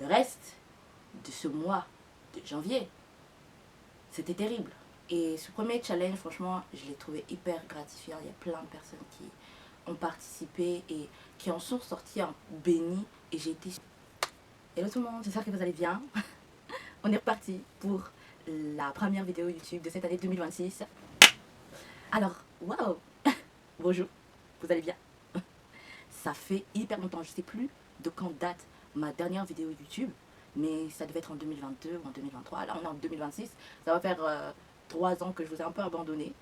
Le reste de ce mois de janvier, c'était terrible. Et ce premier challenge, franchement, je l'ai trouvé hyper gratifiant. Il y a plein de personnes qui ont participé et qui en sont sorties en béni. Et j'ai été... Hello tout le monde, j'espère que vous allez bien. On est reparti pour la première vidéo YouTube de cette année 2026. Alors, waouh. Bonjour, vous allez bien? Ça fait hyper longtemps, je sais plus de quand date ma dernière vidéo YouTube, mais ça devait être en 2022 ou en 2023. Là, on est en 2026. Ça va faire 3 ans que je vous ai un peu abandonné,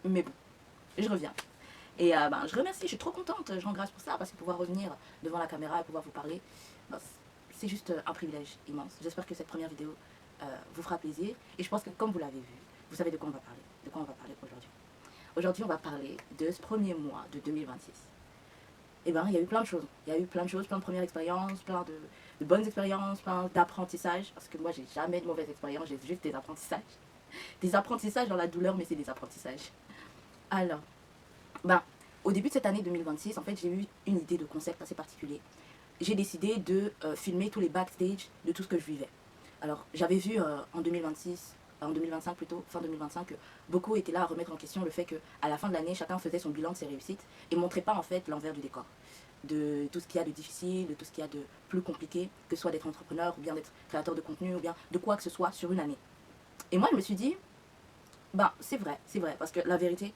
mais bon, je reviens. Et je remercie, je suis trop contente, je rends grâce pour ça, parce que pouvoir revenir devant la caméra et pouvoir vous parler, c'est juste un privilège immense. J'espère que cette première vidéo vous fera plaisir. Et je pense que comme vous l'avez vu, vous savez de quoi on va parler. De quoi on va parler aujourd'hui. Aujourd'hui, on va parler de ce premier mois de 2026. Et il y a eu plein de choses. Il y a eu plein de choses, plein de premières expériences, plein de bonnes expériences, plein d'apprentissages. Parce que moi, j'ai jamais de mauvaises expériences, j'ai juste des apprentissages. Des apprentissages dans la douleur, mais c'est des apprentissages. Alors, au début de cette année 2026, en fait, j'ai eu une idée de concept assez particulier. J'ai décidé de filmer tous les backstage de tout ce que je vivais. Alors, j'avais vu en 2026, en 2025 plutôt, fin 2025, que beaucoup étaient là à remettre en question le fait qu'à la fin de l'année, chacun faisait son bilan de ses réussites et montrait pas en fait l'envers du décor. De tout ce qu'il y a de difficile, de tout ce qu'il y a de plus compliqué, que ce soit d'être entrepreneur ou bien d'être créateur de contenu ou bien de quoi que ce soit sur une année. Et moi, je me suis dit, c'est vrai, parce que la vérité,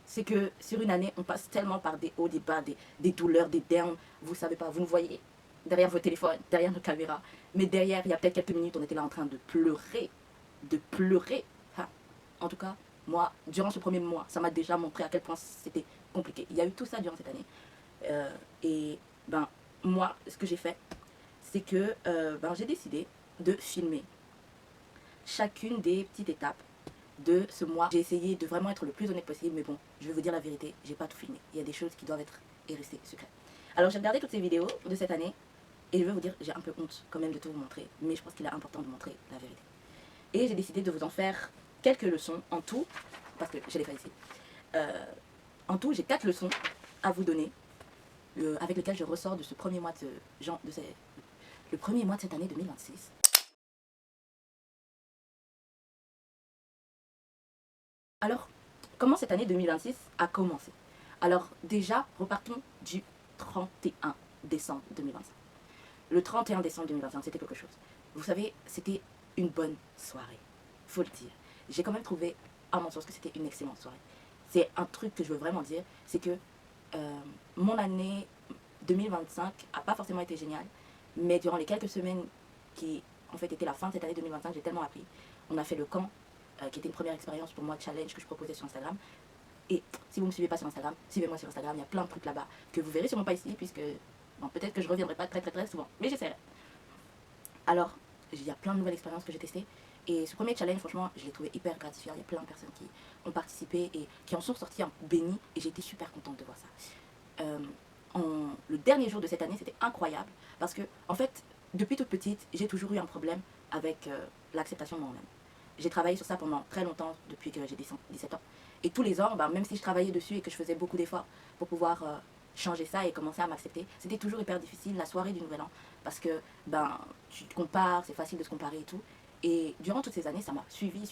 c'est que sur une année, on passe tellement par des hauts, des bas, des douleurs, des downs. Vous savez pas, vous nous voyez derrière vos téléphones, derrière nos caméras. Mais derrière, il y a peut-être quelques minutes, on était là en train de pleurer. De pleurer. En tout cas, moi, durant ce premier mois, ça m'a déjà montré à quel point c'était compliqué. Il y a eu tout ça durant cette année. Et moi, ce que j'ai fait, c'est que j'ai décidé de filmer chacune des petites étapes de ce mois. J'ai essayé de vraiment être le plus honnête possible, mais bon, je vais vous dire la vérité, j'ai pas tout filmé. Il y a des choses qui doivent être et rester secrètes. Alors j'ai regardé toutes ces vidéos de cette année et je vais vous dire, j'ai un peu honte quand même de tout vous montrer, mais je pense qu'il est important de montrer la vérité. Et j'ai décidé de vous en faire quelques leçons en tout, parce que je l'ai fait ici. En tout, j'ai 4 leçons à vous donner, avec lesquelles je ressors de ce premier mois le premier mois de cette année 2026. Alors, comment cette année 2026 a commencé? Alors déjà, repartons du 31 décembre 2025. Le 31 décembre 2025, c'était quelque chose. Vous savez, c'était une bonne soirée, faut le dire. J'ai quand même trouvé, à mon sens, que c'était une excellente soirée. C'est un truc que je veux vraiment dire, c'est que mon année 2025 n'a pas forcément été géniale, mais durant les quelques semaines qui, en fait, étaient la fin de cette année 2025, j'ai tellement appris. On a fait le camp, qui était une première expérience pour moi, challenge que je proposais sur Instagram. Et si vous ne me suivez pas sur Instagram, suivez-moi sur Instagram, il y a plein de trucs là-bas que vous verrez sûrement pas ici, puisque peut-être que je ne reviendrai pas très souvent, mais j'essaierai. Alors, il y a plein de nouvelles expériences que j'ai testées. Et ce premier challenge, franchement, je l'ai trouvé hyper gratifiant. Il y a plein de personnes qui ont participé et qui en sont sorties en béni. Et j'ai été super contente de voir ça. Le dernier jour de cette année, c'était incroyable. Parce que, en fait, depuis toute petite, j'ai toujours eu un problème avec l'acceptation de moi-même. J'ai travaillé sur ça pendant très longtemps, depuis que j'ai 17 ans. Et tous les ans, même si je travaillais dessus et que je faisais beaucoup d'efforts pour pouvoir changer ça et commencer à m'accepter, c'était toujours hyper difficile la soirée du Nouvel An. Parce que tu te compares, c'est facile de se comparer et tout. Et durant toutes ces années, ça m'a suivi.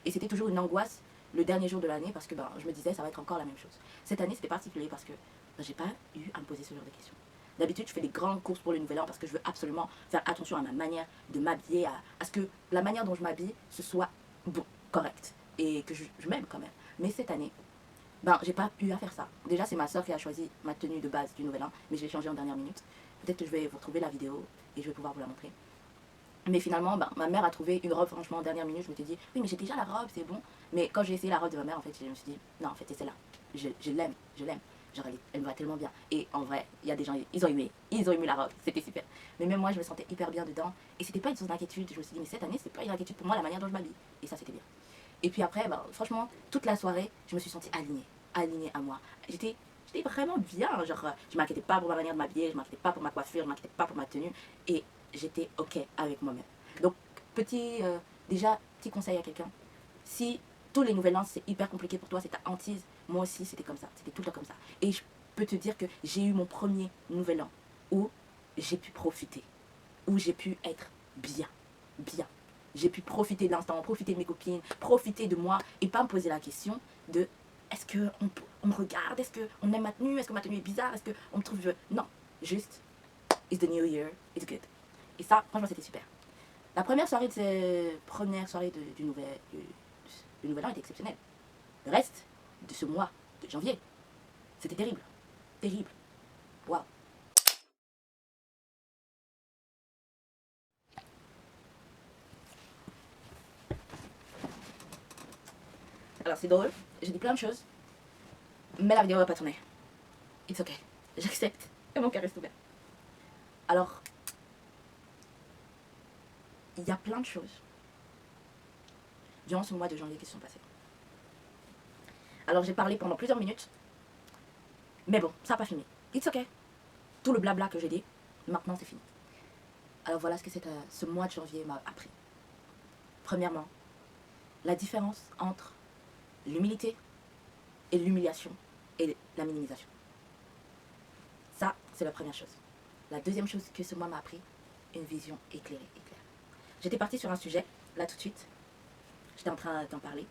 Et c'était toujours une angoisse le dernier jour de l'année parce que je me disais, ça va être encore la même chose. Cette année, c'était particulier parce que j'ai pas eu à me poser ce genre de questions. D'habitude, je fais des grandes courses pour le Nouvel An parce que je veux absolument faire attention à ma manière de m'habiller, à ce que la manière dont je m'habille, ce soit correct et que je m'aime quand même. Mais cette année, j'ai pas eu à faire ça. Déjà, c'est ma soeur qui a choisi ma tenue de base du Nouvel An, mais je l'ai changée en dernière minute. Peut-être que je vais vous retrouver la vidéo et je vais pouvoir vous la montrer. Mais finalement, ma mère a trouvé une robe, franchement, en dernière minute. Je m'étais dit, oui, mais j'ai déjà la robe, c'est bon. Mais quand j'ai essayé la robe de ma mère, en fait, je me suis dit, non, en fait, c'est celle-là. Je l'aime. Genre, elle me va tellement bien. Et en vrai, il y a des gens, ils ont aimé la robe, c'était super. Mais même moi, je me sentais hyper bien dedans. Et c'était pas une source d'inquiétude. Je me suis dit, mais cette année, c'est pas une inquiétude pour moi, la manière dont je m'habille. Et ça, c'était bien. Et puis après, franchement, toute la soirée, je me suis sentie alignée à moi. J'étais vraiment bien. Genre, je m'inquiétais pas pour ma manière de m'habiller, je m'inquiétais pas pour ma coiffure, je m'inquiétais pas pour ma tenue. Et j'étais OK avec moi-même. Donc, déjà, petit conseil à quelqu'un. Si tous les nouvelles ans, c'est hyper compliqué pour toi, c'est ta hantise, moi aussi, c'était comme ça. C'était tout le temps comme ça. Et je peux te dire que j'ai eu mon premier nouvel an où j'ai pu profiter. où j'ai pu être bien, bien. J'ai pu profiter de l'instant, profiter de mes copines, profiter de moi et pas me poser la question de est-ce qu'on me regarde, est-ce qu'on aime ma tenue, est-ce que ma tenue est bizarre, est-ce qu'on me trouve... Non, juste, it's the new year, it's good. Et ça, franchement, c'était super. La première soirée, du nouvel an était exceptionnelle. Le reste de ce mois de janvier, c'était terrible. Terrible. Waouh. Alors c'est drôle, j'ai dit plein de choses, mais la vidéo va pas tourner. It's ok, j'accepte et mon cœur reste ouvert. Alors, il y a plein de choses durant ce mois de janvier qui se sont passées. Alors j'ai parlé pendant plusieurs minutes, mais bon, ça n'a pas fini. It's ok. Tout le blabla que j'ai dit, maintenant c'est fini. Alors voilà ce que ce mois de janvier m'a appris. Premièrement, la différence entre l'humilité et l'humiliation et la minimisation. Ça, c'est la première chose. La deuxième chose que ce mois m'a appris, une vision éclairée et claire. J'étais partie sur un sujet, là tout de suite. J'étais en train d'en parler.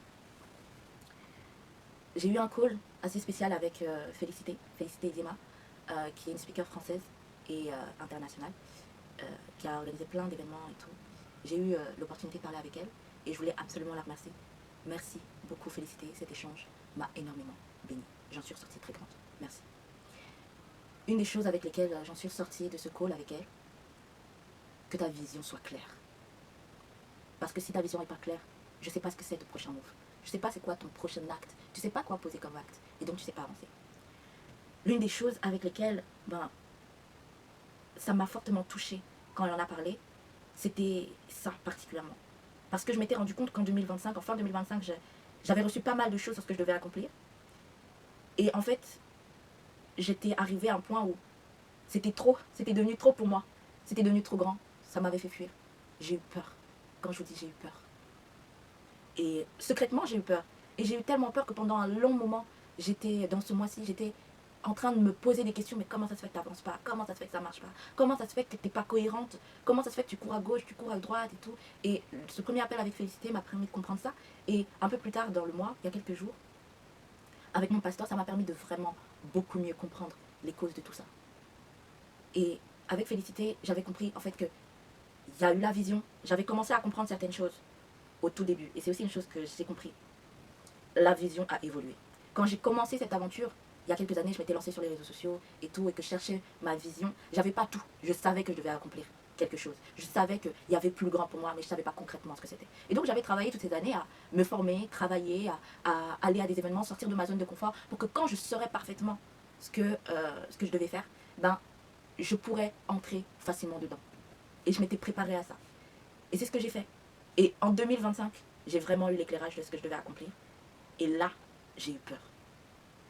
J'ai eu un call assez spécial avec Félicité Diema, qui est une speaker française et internationale, qui a organisé plein d'événements et tout. J'ai eu l'opportunité de parler avec elle et je voulais absolument la remercier. Merci beaucoup Félicité, cet échange m'a énormément bénie. J'en suis ressortie très grande. Merci. Une des choses avec lesquelles j'en suis ressortie de ce call avec elle, que ta vision soit claire. Parce que si ta vision n'est pas claire, je ne sais pas ce que c'est ton prochain move. Je ne sais pas c'est quoi ton prochain acte. Tu ne sais pas quoi poser comme acte. Et donc tu ne sais pas avancer. L'une des choses avec lesquelles ça m'a fortement touchée quand elle en a parlé, c'était ça particulièrement. Parce que je m'étais rendu compte qu'en 2025, en fin 2025, j'avais reçu pas mal de choses sur ce que je devais accomplir. Et en fait, j'étais arrivée à un point où c'était devenu trop pour moi. C'était devenu trop grand. Ça m'avait fait fuir. J'ai eu peur. Quand je vous dis j'ai eu peur. Et secrètement, j'ai eu peur. Et j'ai eu tellement peur que pendant un long moment, dans ce mois-ci, j'étais en train de me poser des questions. Mais comment ça se fait que tu n'avances pas? Comment ça se fait que ça ne marche pas? Comment ça se fait que tu n'es pas cohérente? Comment ça se fait que tu cours à gauche, tu cours à droite et tout? Et ce premier appel avec Félicité m'a permis de comprendre ça. Et un peu plus tard dans le mois, il y a quelques jours, avec mon pasteur, ça m'a permis de vraiment beaucoup mieux comprendre les causes de tout ça. Et avec Félicité, j'avais compris en fait que il y a eu la vision. J'avais commencé à comprendre certaines choses au tout début. Et c'est aussi une chose que j'ai compris. La vision a évolué. Quand j'ai commencé cette aventure, il y a quelques années, je m'étais lancée sur les réseaux sociaux et tout, et que je cherchais ma vision. J'avais pas tout. Je savais que je devais accomplir quelque chose. Je savais qu'il y avait plus grand pour moi, mais je savais pas concrètement ce que c'était. Et donc j'avais travaillé toutes ces années à me former, travailler, à aller à des événements, sortir de ma zone de confort, pour que quand je saurais parfaitement ce que je devais faire, je pourrais entrer facilement dedans. Et je m'étais préparée à ça. Et c'est ce que j'ai fait. Et en 2025, j'ai vraiment eu l'éclairage de ce que je devais accomplir. Et là, j'ai eu peur.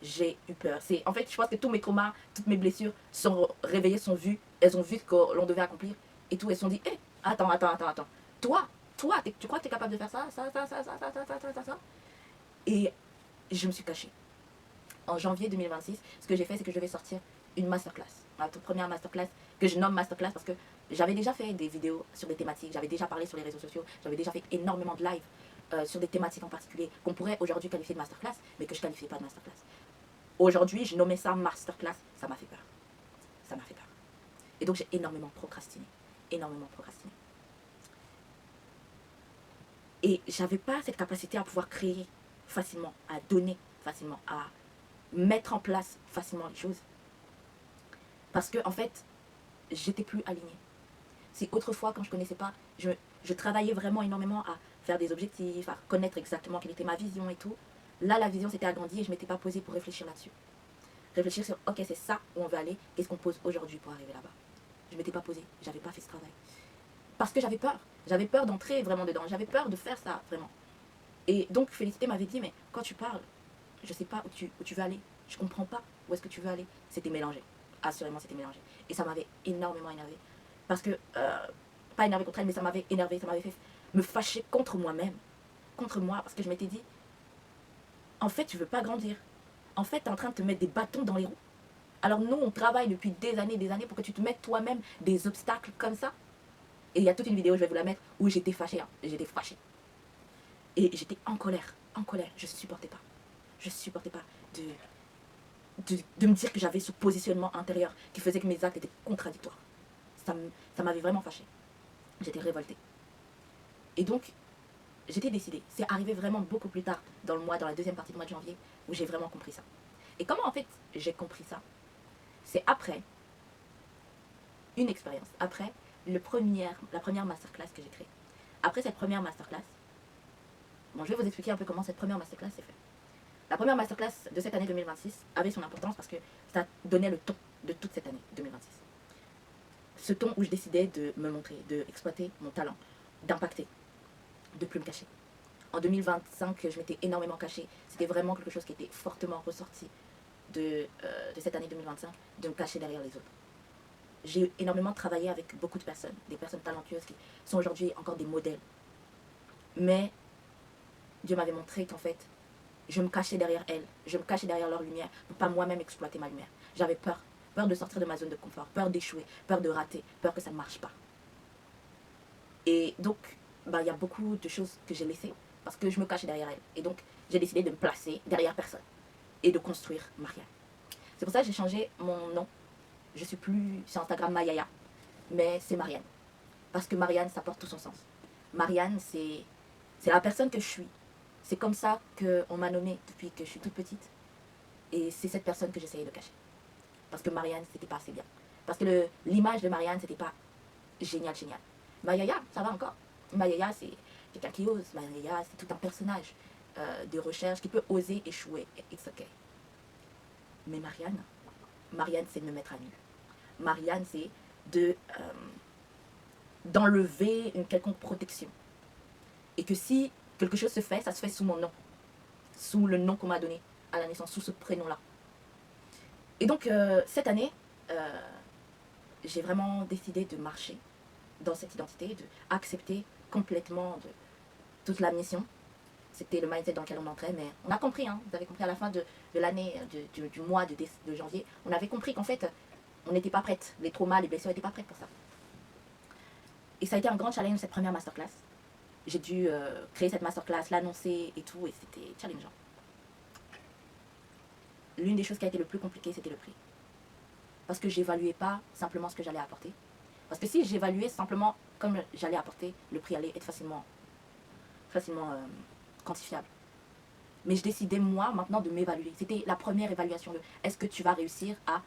J'ai eu peur. En fait, je pense que tous mes traumas, toutes mes blessures sont réveillées, sont vues. Elles ont vu ce que l'on devait accomplir. Et tout, elles se sont dit, hé, attends. Toi, tu crois que tu es capable de faire ça. Et je me suis cachée. En janvier 2026, ce que j'ai fait, c'est que je devais sortir une masterclass. Ma toute première masterclass, que je nomme masterclass parce que j'avais déjà fait des vidéos sur des thématiques, j'avais déjà parlé sur les réseaux sociaux, j'avais déjà fait énormément de live sur des thématiques en particulier qu'on pourrait aujourd'hui qualifier de masterclass, mais que je ne qualifiais pas de masterclass. Aujourd'hui, je nommais ça masterclass, ça m'a fait peur. Ça m'a fait peur. Et donc j'ai énormément procrastiné. Et j'avais pas cette capacité à pouvoir créer facilement, à donner facilement, à mettre en place facilement les choses. Parce que en fait, j'étais plus alignée. Si autrefois, quand je ne connaissais pas, je travaillais vraiment énormément à faire des objectifs, à connaître exactement quelle était ma vision et tout. Là, la vision s'était agrandie et je ne m'étais pas posée pour réfléchir là-dessus. Réfléchir sur, ok, c'est ça où on veut aller, qu'est-ce qu'on pose aujourd'hui pour arriver là-bas. Je ne m'étais pas posée, je n'avais pas fait ce travail. Parce que j'avais peur. J'avais peur d'entrer vraiment dedans. J'avais peur de faire ça, vraiment. Et donc, Félicité m'avait dit, mais quand tu parles, je ne sais pas où tu veux aller. Je ne comprends pas où est-ce que tu veux aller. C'était mélangé. Assurément, c'était mélangé. Et ça m'avait énormément énervé. Parce que, pas énervé contre elle, mais ça m'avait énervé. Ça m'avait fait me fâcher contre moi-même. Contre moi, parce que je m'étais dit, en fait, tu veux pas grandir. En fait, tu es en train de te mettre des bâtons dans les roues. Alors nous, on travaille depuis des années pour que tu te mettes toi-même des obstacles comme ça. Et il y a toute une vidéo, je vais vous la mettre, où j'étais fâchée. Hein. J'étais fâchée. Et j'étais en colère. En colère. Je ne supportais pas. Je ne supportais pas de me dire que j'avais ce positionnement intérieur qui faisait que mes actes étaient contradictoires. Ça m'avait vraiment fâchée. J'étais révoltée. Et donc, j'étais décidée. C'est arrivé vraiment beaucoup plus tard dans la deuxième partie du mois de janvier, où j'ai vraiment compris ça. Et comment en fait j'ai compris ça? C'est après une expérience, après la première masterclass que j'ai créée. Après cette première masterclass, bon, je vais vous expliquer un peu comment cette première masterclass s'est faite. La première masterclass de cette année 2026 avait son importance parce que ça donnait le ton de toute cette année 2026. Ce ton où je décidais de me montrer, d'exploiter mon talent, d'impacter, de plus me cacher. En 2025, je m'étais énormément cachée. C'était vraiment quelque chose qui était fortement ressorti de cette année 2025, de me cacher derrière les autres. J'ai énormément travaillé avec beaucoup de personnes, des personnes talentueuses qui sont aujourd'hui encore des modèles. Mais Dieu m'avait montré qu'en fait, je me cachais derrière elles, je me cachais derrière leur lumière pour pas moi-même exploiter ma lumière. J'avais peur, peur de sortir de ma zone de confort, peur d'échouer, peur de rater, peur que ça ne marche pas. Et donc, il y a beaucoup de choses que j'ai laissées parce que je me cachais derrière elles. Et donc, j'ai décidé de me placer derrière personne et de construire Marianne. C'est pour ça que j'ai changé mon nom. Je suis plus sur Instagram Mayaya, mais c'est Marianne. Parce que Marianne, ça porte tout son sens. Marianne, c'est la personne que je suis. C'est comme ça qu'on m'a nommée depuis que je suis toute petite. Et c'est cette personne que j'essayais de cacher. Parce que Marianne, c'était pas assez bien. Parce que l'image de Marianne, c'était pas génial, génial. Mayaya, ça va encore. Mayaya, c'est quelqu'un qui ose. Mayaya, c'est tout un personnage de recherche qui peut oser échouer. It's okay. Mais Marianne, c'est de me mettre à nu. Marianne, c'est d'enlever une quelconque protection. Et que si quelque chose se fait, ça se fait sous mon nom. Sous le nom qu'on m'a donné à la naissance, sous ce prénom-là. Et donc, cette année, j'ai vraiment décidé de marcher dans cette identité, d'accepter complètement toute la mission. C'était le mindset dans lequel on entrait, mais on a compris, hein, vous avez compris à la fin de l'année, du mois de janvier, on avait compris qu'en fait, on n'était pas prête. Les traumas, les blessures n'étaient pas prêtes pour ça. Et ça a été un grand challenge, cette première masterclass. J'ai dû créer cette masterclass, l'annoncer et tout, et c'était challengeant. L'une des choses qui a été le plus compliquée, c'était le prix. Parce que j'évaluais pas simplement ce que j'allais apporter. Parce que si j'évaluais simplement comme j'allais apporter, le prix allait être facilement quantifiable. Mais je décidais, moi, maintenant, de m'évaluer. C'était la première évaluation de est-ce que tu vas réussir à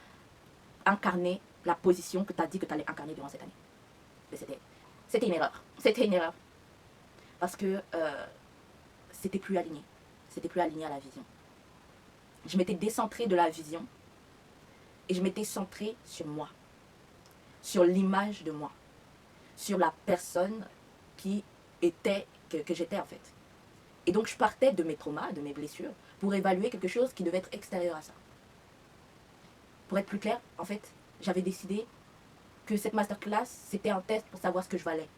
incarner la position que tu as dit que tu allais incarner durant cette année. Mais c'était une erreur. C'était une erreur. Parce que c'était plus aligné. C'était plus aligné à la vision. Je m'étais décentrée de la vision et je m'étais centrée sur moi, sur l'image de moi, sur la personne que j'étais en fait. Et donc je partais de mes traumas, de mes blessures, pour évaluer quelque chose qui devait être extérieur à ça. Pour être plus clair, en fait, j'avais décidé que cette masterclass, c'était un test pour savoir ce que je valais.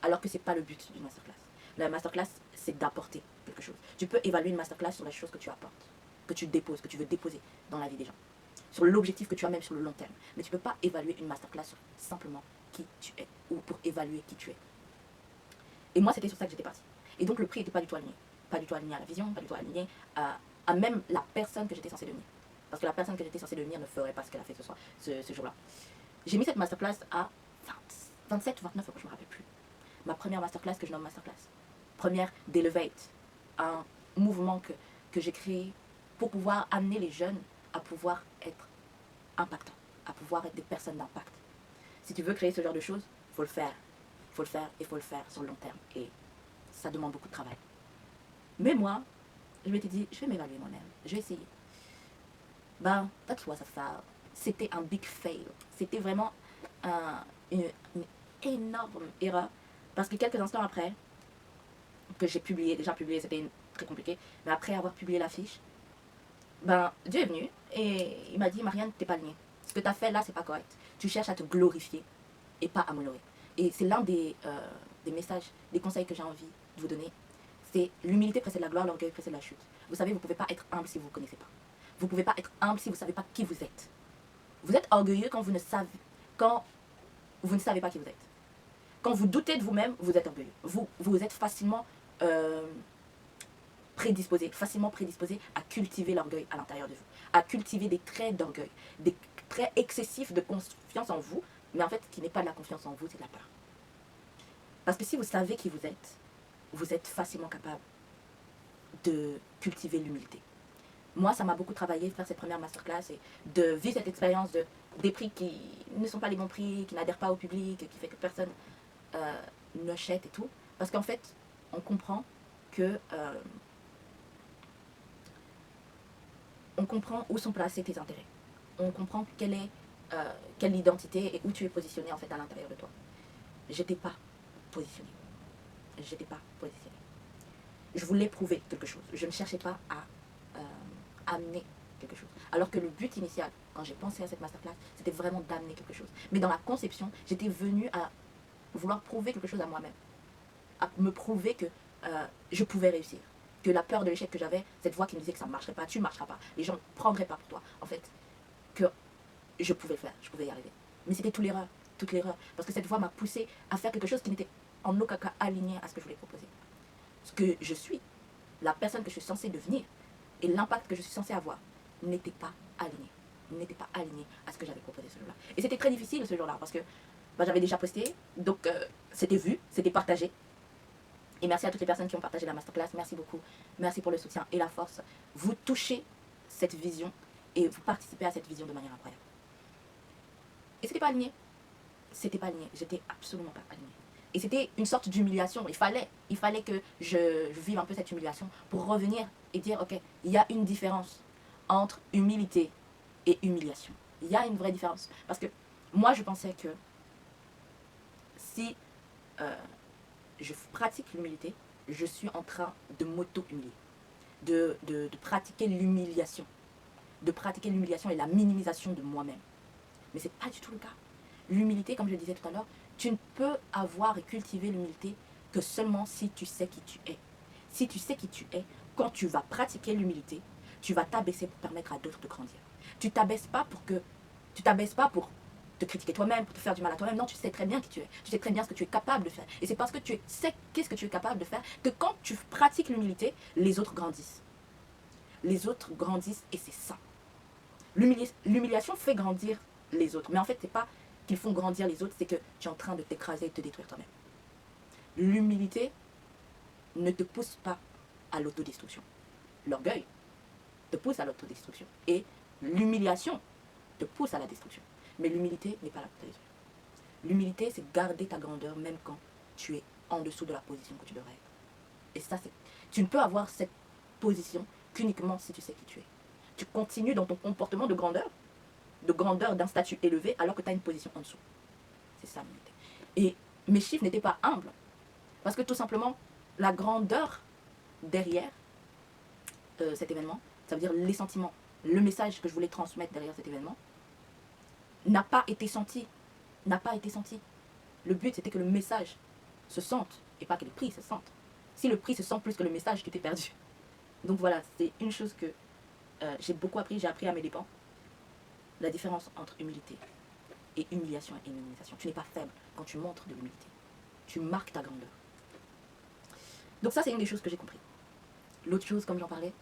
Alors que ce n'est pas le but d'une masterclass. La masterclass, c'est d'apporter quelque chose. Tu peux évaluer une masterclass sur la chose que tu apportes, que tu déposes, que tu veux déposer dans la vie des gens. Sur l'objectif que tu as même sur le long terme. Mais tu ne peux pas évaluer une masterclass sur simplement qui tu es ou pour évaluer qui tu es. Et moi, c'était sur ça que j'étais partie. Et donc, le prix n'était pas du tout aligné. Pas du tout aligné à la vision, pas du tout aligné à même la personne que j'étais censée devenir. Parce que la personne que j'étais censée devenir ne ferait pas ce qu'elle a fait ce jour-là. J'ai mis cette masterclass à 27 ou 29, je ne me rappelle plus. Ma première masterclass que je nomme masterclass. Première d'Elevate. Un mouvement que j'ai créé pour pouvoir amener les jeunes à pouvoir être impactants, à pouvoir être des personnes d'impact. Si tu veux créer ce genre de choses, il faut le faire. Il faut le faire et il faut le faire sur le long terme. Et ça demande beaucoup de travail. Mais moi, je m'étais dit, je vais m'évaluer moi-même. Je vais essayer. That's what I found. C'était un big fail. C'était vraiment une énorme erreur. Parce que quelques instants après, que j'ai déjà publié, c'était très compliqué. Mais après avoir publié l'affiche, Dieu est venu et il m'a dit, Marianne, t'es pas alignée. Ce que tu as fait là, c'est pas correct. Tu cherches à te glorifier et pas à m'honorer. Et c'est l'un des messages, des conseils que j'ai envie de vous donner. C'est l'humilité précède la gloire, l'orgueil précède la chute. Vous savez, vous ne pouvez pas être humble si vous ne vous connaissez pas. Vous ne pouvez pas être humble si vous ne savez pas qui vous êtes. Vous êtes orgueilleux quand vous ne savez pas qui vous êtes. Quand vous doutez de vous-même, vous êtes orgueilleux. Vous êtes facilement prédisposé à cultiver l'orgueil à l'intérieur de vous, à cultiver des traits d'orgueil, des traits excessifs de confiance en vous, mais en fait, qui n'est pas de la confiance en vous, c'est de la peur. Parce que si vous savez qui vous êtes facilement capable de cultiver l'humilité. Moi, ça m'a beaucoup travaillé de faire cette première masterclass et de vivre cette expérience des prix qui ne sont pas les bons prix, qui n'adhèrent pas au public, qui fait que personne n'achète et tout. Parce qu'en fait, on comprend que on comprend où sont placés tes intérêts. On comprend quelle identité et où tu es positionné en fait à l'intérieur de toi. J'étais pas positionnée. J'étais pas positionnée. Je voulais prouver quelque chose. Je ne cherchais pas à amener quelque chose. Alors que le but initial, quand j'ai pensé à cette masterclass, c'était vraiment d'amener quelque chose. Mais dans la conception, j'étais venue à vouloir prouver quelque chose à moi-même. À me prouver que je pouvais réussir. Que la peur de l'échec que j'avais, cette voix qui me disait que ça ne marcherait pas, tu ne marcheras pas, les gens ne prendraient pas pour toi. En fait, que je pouvais le faire, je pouvais y arriver. Mais c'était toute l'erreur. Parce que cette voix m'a poussée à faire quelque chose qui n'était en aucun cas aligné à ce que je voulais proposer. Ce que je suis, la personne que je suis censée devenir et l'impact que je suis censée avoir n'était pas aligné à ce que j'avais proposé ce jour-là. Et c'était très difficile ce jour-là parce que j'avais déjà posté, donc c'était vu, c'était partagé. Et merci à toutes les personnes qui ont partagé la masterclass, merci beaucoup, merci pour le soutien et la force. Vous touchez cette vision et vous participez à cette vision de manière incroyable. Et c'était pas aligné, j'étais absolument pas alignée. Et c'était une sorte d'humiliation. Il fallait que je vive un peu cette humiliation pour revenir et dire, ok, il y a une différence entre humilité et humiliation. Il y a une vraie différence. Parce que moi, je pensais que si je pratique l'humilité, je suis en train de m'auto-humilier, de pratiquer l'humiliation, et la minimisation de moi-même. Mais ce n'est pas du tout le cas. L'humilité, comme je le disais tout à l'heure, tu ne peux avoir et cultiver l'humilité que seulement si tu sais qui tu es. Si tu sais qui tu es, quand tu vas pratiquer l'humilité, tu vas t'abaisser pour permettre à d'autres de grandir. Tu t'abaisses pas pour te critiquer toi-même, pour te faire du mal à toi-même. Non, tu sais très bien qui tu es. Tu sais très bien ce que tu es capable de faire. Et c'est parce que tu sais qu'est-ce que tu es capable de faire que quand tu pratiques l'humilité, les autres grandissent. Les autres grandissent et c'est ça. L'humiliation fait grandir les autres. Mais en fait, c'est pas qu'ils font grandir les autres, c'est que tu es en train de t'écraser et de te détruire toi-même. L'humilité ne te pousse pas à l'autodestruction. L'orgueil te pousse à l'autodestruction. Et l'humiliation te pousse à la destruction. Mais l'humilité n'est pas là pour te détruire. L'humilité, c'est garder ta grandeur même quand tu es en dessous de la position que tu devrais être. Et ça, tu ne peux avoir cette position qu'uniquement si tu sais qui tu es. Tu continues dans ton comportement de grandeur d'un statut élevé, alors que tu as une position en dessous. C'est ça l'humilité. Et mes chiffres n'étaient pas humbles. Parce que tout simplement, la grandeur derrière cet événement, ça veut dire les sentiments, le message que je voulais transmettre derrière cet événement, n'a pas été senti. Le but, c'était que le message se sente, et pas que le prix se sente. Si le prix se sent plus que le message, tu t'es perdu. Donc voilà, c'est une chose que j'ai beaucoup appris, j'ai appris à mes dépens. La différence entre humilité et humiliation et minimisation. Tu n'es pas faible quand tu montres de l'humilité. Tu marques ta grandeur. Donc ça, c'est une des choses que j'ai compris. L'autre chose, comme j'en parlais,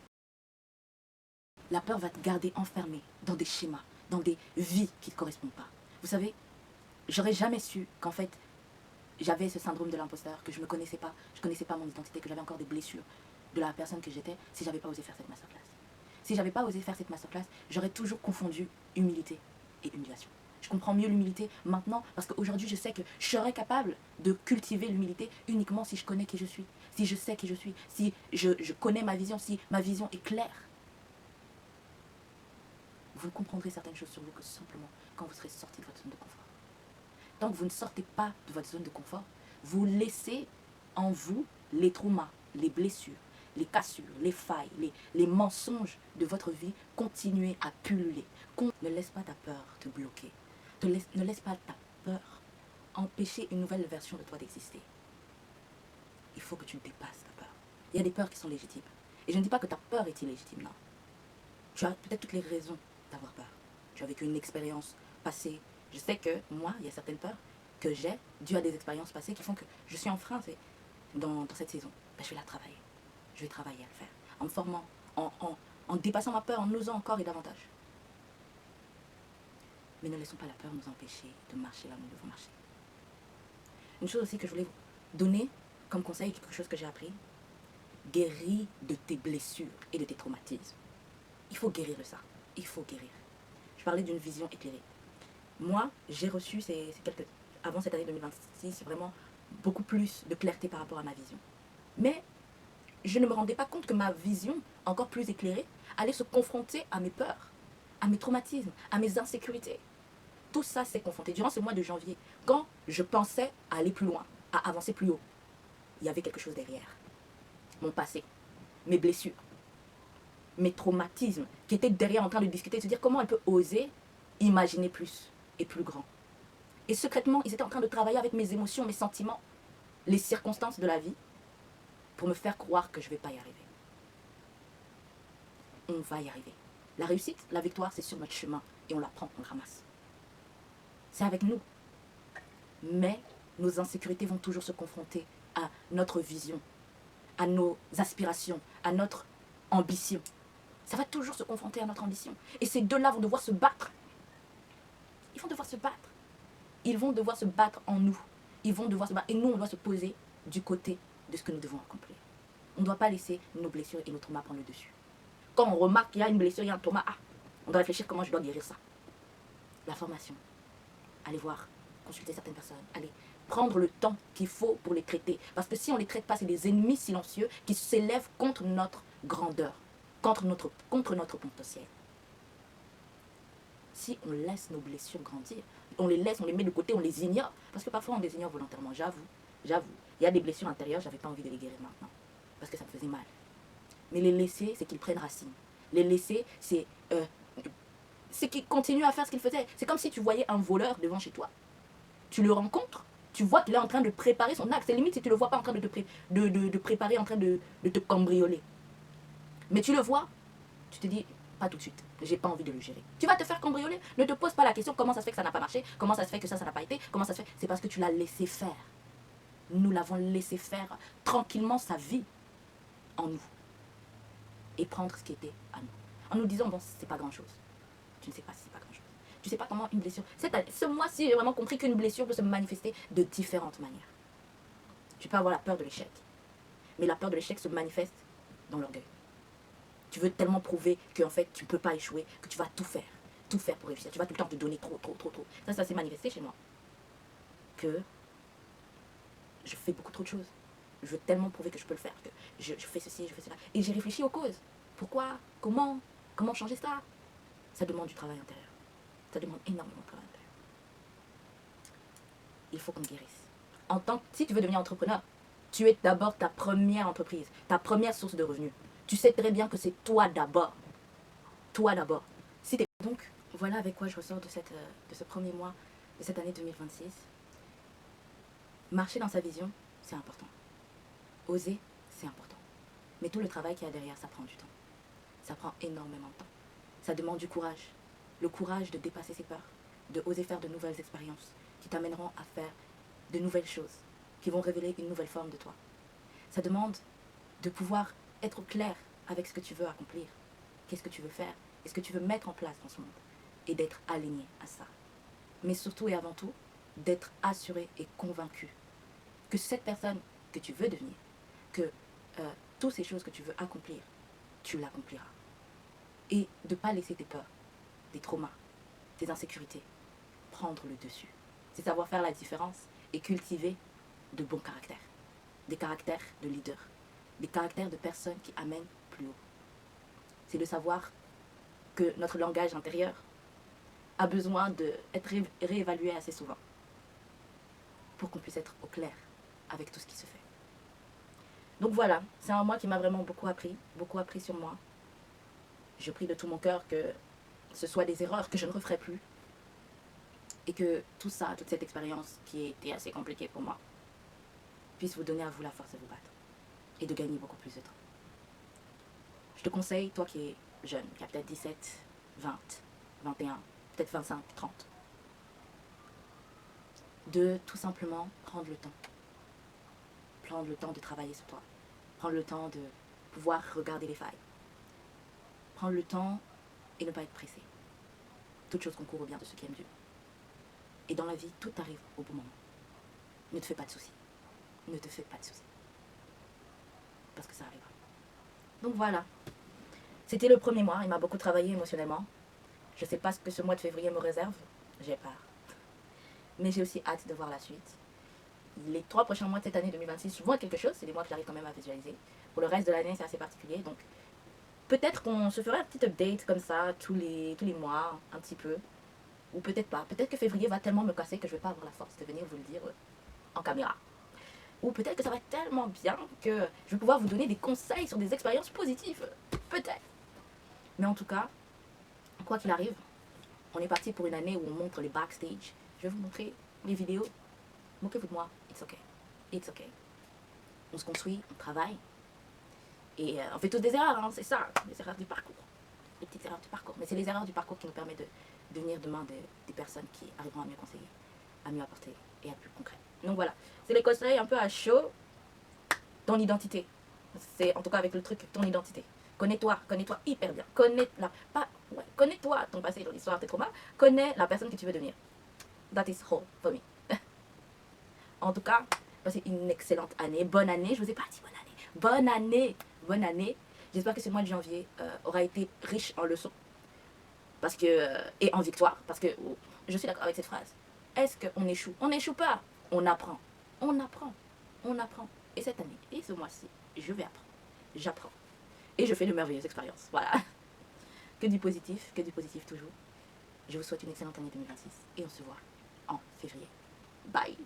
la peur va te garder enfermé dans des schémas, dans des vies qui ne te correspondent pas. Vous savez, j'aurais jamais su qu'en fait, j'avais ce syndrome de l'imposteur, que je ne me connaissais pas, je ne connaissais pas mon identité, que j'avais encore des blessures de la personne que j'étais si je n'avais pas osé faire cette masterclass. Si je n'avais pas osé faire cette masterclass, j'aurais toujours confondu humilité et humiliation. Je comprends mieux l'humilité maintenant parce qu'aujourd'hui, je sais que je serais capable de cultiver l'humilité uniquement si je connais qui je suis, si je sais qui je suis, si je connais ma vision, si ma vision est claire. Vous comprendrez certaines choses sur vous que simplement quand vous serez sorti de votre zone de confort. Tant que vous ne sortez pas de votre zone de confort, vous laissez en vous les traumas, les blessures, les cassures, les failles, les mensonges de votre vie continuer à pulluler. Ne laisse pas ta peur te bloquer. Ne laisse pas ta peur empêcher une nouvelle version de toi d'exister. Il faut que tu dépasses ta peur. Il y a des peurs qui sont légitimes. Et je ne dis pas que ta peur est illégitime, non. Tu as peut-être toutes les raisons d'avoir peur. Tu as vécu une expérience passée. Je sais que moi, il y a certaines peurs que j'ai, dû à des expériences passées qui font que je suis en frein dans cette saison. Ben, je vais la travailler. Je vais travailler à le faire. En me formant, en dépassant ma peur, en osant encore et davantage. Mais ne laissons pas la peur nous empêcher de marcher là où nous devons marcher. Une chose aussi que je voulais vous donner comme conseil, quelque chose que j'ai appris, guéris de tes blessures et de tes traumatismes. Il faut guérir de ça. Il faut guérir. Je parlais d'une vision éclairée. Moi, j'ai reçu avant cette année 2026 vraiment beaucoup plus de clarté par rapport à ma vision. Mais je ne me rendais pas compte que ma vision, encore plus éclairée, allait se confronter à mes peurs, à mes traumatismes, à mes insécurités. Tout ça s'est confronté durant ce mois de janvier. Quand je pensais à aller plus loin, à avancer plus haut, il y avait quelque chose derrière. Mon passé, mes blessures, mes traumatismes qui étaient derrière en train de discuter, de se dire comment elle peut oser imaginer plus et plus grand. Et secrètement, ils étaient en train de travailler avec mes émotions, mes sentiments, les circonstances de la vie pour me faire croire que je ne vais pas y arriver. On va y arriver. La réussite, la victoire, c'est sur notre chemin et on la prend, on la ramasse. C'est avec nous. Mais nos insécurités vont toujours se confronter à notre vision, à nos aspirations, à notre ambition. Ça va toujours se confronter à notre ambition. Et ces deux-là vont devoir se battre. Ils vont devoir se battre. Ils vont devoir se battre en nous. Ils vont devoir se battre. Et nous, on doit se poser du côté de ce que nous devons accomplir. On ne doit pas laisser nos blessures et nos traumas prendre le dessus. Quand on remarque qu'il y a une blessure, il y a un trauma, on doit réfléchir comment je dois guérir ça. La formation. Allez voir, consulter certaines personnes. Allez prendre le temps qu'il faut pour les traiter. Parce que si on ne les traite pas, c'est des ennemis silencieux qui s'élèvent contre notre grandeur, contre notre potentiel. Si on laisse nos blessures grandir, on les laisse, on les met de côté, on les ignore. Parce que parfois on les ignore volontairement, j'avoue. Il y a des blessures intérieures, j'avais pas envie de les guérir maintenant. Parce que ça me faisait mal. Mais les laisser, c'est qu'ils prennent racine. Les laisser, c'est qu'ils continuent à faire ce qu'ils faisaient. C'est comme si tu voyais un voleur devant chez toi. Tu le rencontres, tu vois qu'il est en train de préparer son acte. C'est limite si tu ne le vois pas en train de préparer, en train de te cambrioler. Mais tu le vois, tu te dis, pas tout de suite, j'ai pas envie de le gérer. Tu vas te faire cambrioler, ne te pose pas la question comment ça se fait que ça n'a pas marché, comment ça se fait que ça n'a pas été, comment ça se fait. C'est parce que tu l'as laissé faire. Nous l'avons laissé faire tranquillement sa vie en nous. Et prendre ce qui était à nous. En nous disant, bon, c'est pas grand chose. Tu ne sais pas si c'est pas grand chose. Tu ne sais pas comment une blessure. Ce mois-ci, j'ai vraiment compris qu'une blessure peut se manifester de différentes manières. Tu peux avoir la peur de l'échec. Mais la peur de l'échec se manifeste dans l'orgueil. Tu veux tellement prouver qu'en fait, tu ne peux pas échouer, que tu vas tout faire pour réussir. Tu vas tout le temps te donner trop. Ça s'est manifesté chez moi. Que je fais beaucoup trop de choses. Je veux tellement prouver que je peux le faire, que je fais ceci, je fais cela. Et j'ai réfléchi aux causes. Pourquoi? Comment changer ça? Ça demande du travail intérieur. Ça demande énormément de travail intérieur. Il faut qu'on guérisse. Si tu veux devenir entrepreneur, tu es d'abord ta première entreprise, ta première source de revenus. Tu sais très bien que c'est toi d'abord. Toi d'abord. Donc, voilà avec quoi je ressors de ce premier mois de cette année 2026. Marcher dans sa vision, c'est important. Oser, c'est important. Mais tout le travail qu'il y a derrière, ça prend du temps. Ça prend énormément de temps. Ça demande du courage. Le courage de dépasser ses peurs, de oser faire de nouvelles expériences qui t'amèneront à faire de nouvelles choses, qui vont révéler une nouvelle forme de toi. Ça demande de pouvoir être clair avec ce que tu veux accomplir. Qu'est-ce que tu veux faire? Qu'est-ce que tu veux mettre en place dans ce monde? Et d'être aligné à ça. Mais surtout et avant tout, d'être assuré et convaincu que cette personne que tu veux devenir, que toutes ces choses que tu veux accomplir, tu l'accompliras. Et de ne pas laisser tes peurs, tes traumas, tes insécurités prendre le dessus. C'est savoir faire la différence et cultiver de bons caractères. Des caractères de leaders. Des caractères de personnes qui amènent plus haut. C'est de savoir que notre langage intérieur a besoin d'être réévalué assez souvent pour qu'on puisse être au clair avec tout ce qui se fait. Donc voilà, c'est un mois qui m'a vraiment beaucoup appris sur moi. Je prie de tout mon cœur que ce soit des erreurs que je ne referai plus et que tout ça, toute cette expérience qui a été assez compliquée pour moi, puisse vous donner à vous la force de vous battre et de gagner beaucoup plus de temps. Je te conseille, toi qui es jeune, qui a peut-être 17, 20, 21, peut-être 25, 30, de tout simplement prendre le temps. Prendre le temps de travailler sur toi. Prendre le temps de pouvoir regarder les failles. Prendre le temps et ne pas être pressé. Toute chose concourt au bien de ceux qui aiment Dieu. Et dans la vie, tout arrive au bon moment. Ne te fais pas de soucis. Ne te fais pas de soucis. Parce que ça arrivera. Donc voilà. C'était le premier mois. Il m'a beaucoup travaillé émotionnellement. Je ne sais pas ce que ce mois de février me réserve. J'ai peur. Mais j'ai aussi hâte de voir la suite. Les 3 prochains mois de cette année 2026, je vois quelque chose. C'est des mois que j'arrive quand même à visualiser. Pour le reste de l'année, c'est assez particulier. Donc peut-être qu'on se fera un petit update comme ça tous les mois, un petit peu. Ou peut-être pas. Peut-être que février va tellement me casser que je ne vais pas avoir la force de venir vous le dire en caméra. Ou peut-être que ça va être tellement bien que je vais pouvoir vous donner des conseils sur des expériences positives. Peut-être. Mais en tout cas, quoi qu'il arrive, on est parti pour une année où on montre les backstage. Je vais vous montrer les vidéos. Moquez-vous de moi. It's okay. It's okay. On se construit, on travaille. Et on fait tous des erreurs, hein, c'est ça, les erreurs du parcours. Les petites erreurs du parcours. Mais c'est les erreurs du parcours qui nous permettent de devenir demain des personnes qui arriveront à mieux conseiller, à mieux apporter et à plus concret. Donc voilà, c'est les conseils un peu à chaud. Ton identité. C'est en tout cas avec le truc, ton identité. Connais-toi hyper bien. Connais-toi ton passé, ton histoire, tes traumas. Connais la personne que tu veux devenir. That is all for me. En tout cas, passez une excellente année. Bonne année. Je vous ai pas dit bonne année. Bonne année. Bonne année. J'espère que ce mois de janvier aura été riche en leçons. Parce que, et en victoire. Parce que je suis d'accord avec cette phrase. Est-ce qu'on échoue? On n'échoue pas. On apprend. On apprend. On apprend. Et cette année, et ce mois-ci, je vais apprendre. J'apprends. Et je fais de merveilleuses expériences. Voilà. Que du positif toujours. Je vous souhaite une excellente année 2026. Et on se voit en février. Bye.